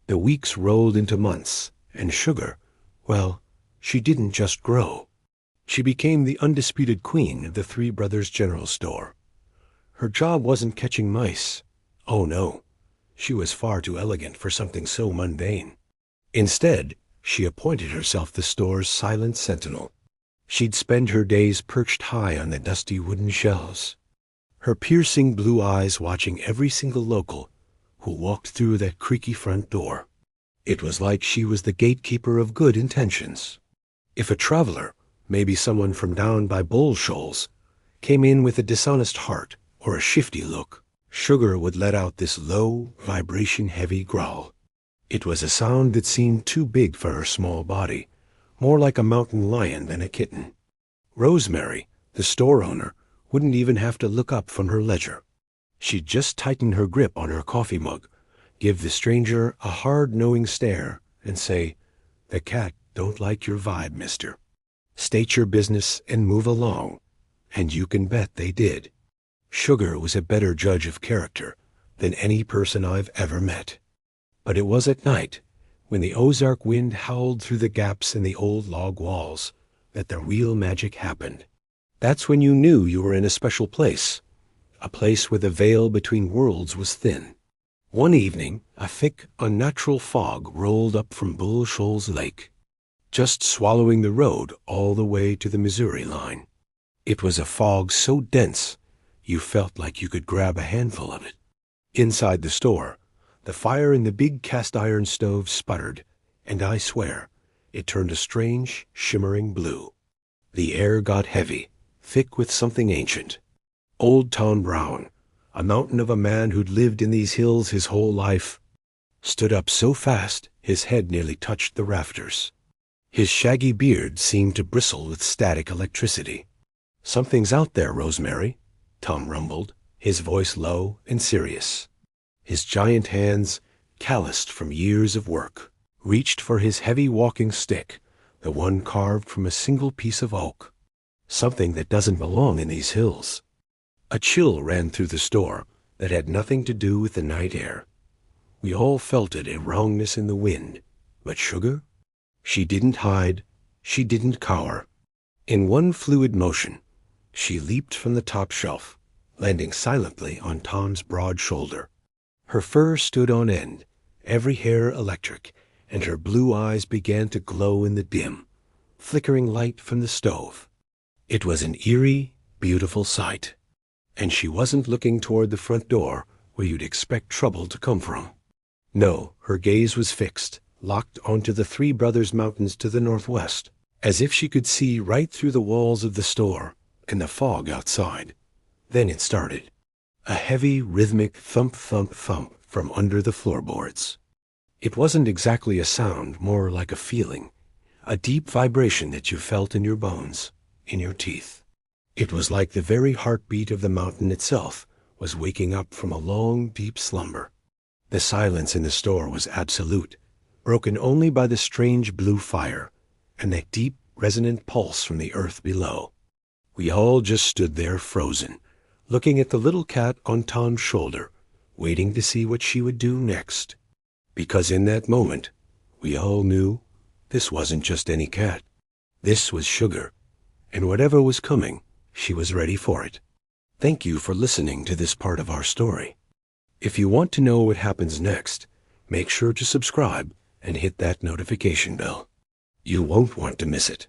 The weeks rolled into months, and Sugar, well, she didn't just grow. She became the undisputed queen of the Three Brothers General Store. Her job wasn't catching mice. Oh no, she was far too elegant for something so mundane. Instead, she appointed herself the store's silent sentinel. She'd spend her days perched high on the dusty wooden shelves, her piercing blue eyes watching every single local who walked through that creaky front door. It was like she was the gatekeeper of good intentions. If a traveler, maybe someone from down by Bull Shoals, came in with a dishonest heart or a shifty look, Sugar would let out this low, vibration-heavy growl. It was a sound that seemed too big for her small body, more like a mountain lion than a kitten. Rosemary, the store owner, wouldn't even have to look up from her ledger. She'd just tighten her grip on her coffee mug, give the stranger a hard, knowing stare, and say, "The cat don't like your vibe, mister. State your business and move along." And you can bet they did. Sugar was a better judge of character than any person I've ever met. But it was at night, when the Ozark wind howled through the gaps in the old log walls, that the real magic happened. That's when you knew you were in a special place, a place where the veil between worlds was thin. One evening, a thick, unnatural fog rolled up from Bull Shoals Lake, just swallowing the road all the way to the Missouri line. It was a fog so dense, you felt like you could grab a handful of it. Inside the store, the fire in the big cast-iron stove sputtered, and I swear, it turned a strange, shimmering blue. The air got heavy, thick with something ancient. Old Tom Brown, a mountain of a man who'd lived in these hills his whole life, stood up so fast his head nearly touched the rafters. His shaggy beard seemed to bristle with static electricity. "Something's out there, Rosemary," Tom rumbled, his voice low and serious. His giant hands, calloused from years of work, reached for his heavy walking stick, the one carved from a single piece of oak. "Something that doesn't belong in these hills." A chill ran through the store that had nothing to do with the night air. We all felt it, a wrongness in the wind. But Sugar? She didn't hide. She didn't cower. In one fluid motion, she leaped from the top shelf, landing silently on Tom's broad shoulder. Her fur stood on end, every hair electric, and her blue eyes began to glow in the dim, flickering light from the stove. It was an eerie, beautiful sight. And she wasn't looking toward the front door where you'd expect trouble to come from. No, her gaze was fixed, locked onto the Three Brothers Mountains to the northwest, as if she could see right through the walls of the store and the fog outside. Then it started. A heavy, rhythmic thump, thump, thump from under the floorboards. It wasn't exactly a sound, more like a feeling, a deep vibration that you felt in your bones, in your teeth. It was like the very heartbeat of the mountain itself was waking up from a long, deep slumber. The silence in the store was absolute, broken only by the strange blue fire and that deep, resonant pulse from the earth below. We all just stood there frozen, looking at the little cat on Tom's shoulder, waiting to see what she would do next. Because in that moment, we all knew this wasn't just any cat. This was Sugar, and whatever was coming, she was ready for it. Thank you for listening to this part of our story. If you want to know what happens next, make sure to subscribe and hit that notification bell. You won't want to miss it.